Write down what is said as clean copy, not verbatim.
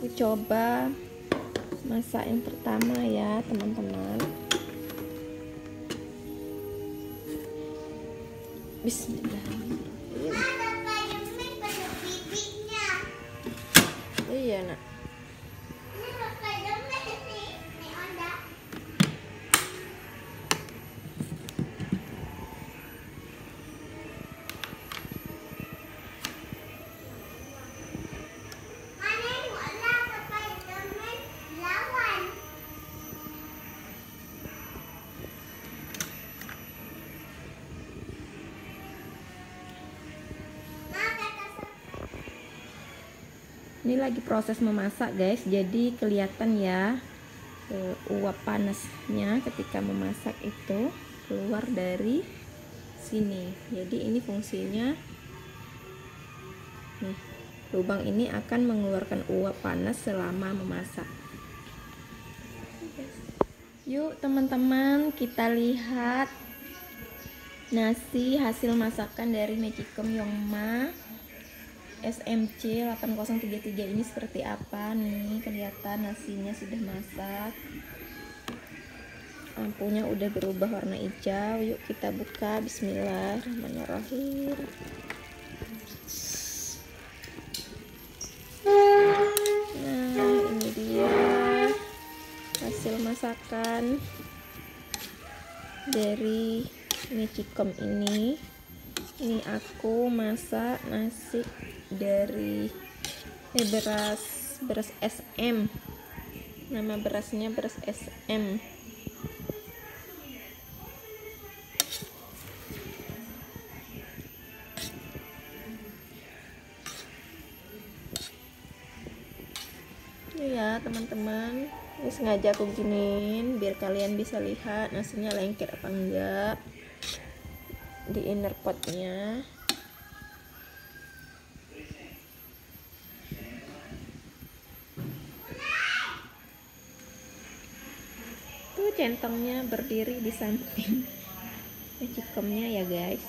Aku coba masak yang pertama ya teman-teman. Bismillahirrahmanirrahim. Iya nak. Ini lagi proses memasak guys, jadi kelihatan ya uap panasnya ketika memasak itu keluar dari sini. Jadi ini fungsinya nih, lubang ini akan mengeluarkan uap panas selama memasak. Yuk teman-teman, kita lihat nasi hasil masakan dari Magicom Yong SMC8033 ini seperti apa nih. Kelihatan nasinya sudah masak, lampunya udah berubah warna hijau. Yuk kita buka. Bismillahirrahmanirrahim. Nah ini dia hasil masakan dari Magicom ini. Ini aku masak nasi dari beras SM. Nama berasnya beras SM. Ini ya teman-teman, ini sengaja aku giniin biar kalian bisa lihat nasinya lengket apa enggak di inner potnya. Tuh centongnya berdiri di samping Magicomnya ya guys.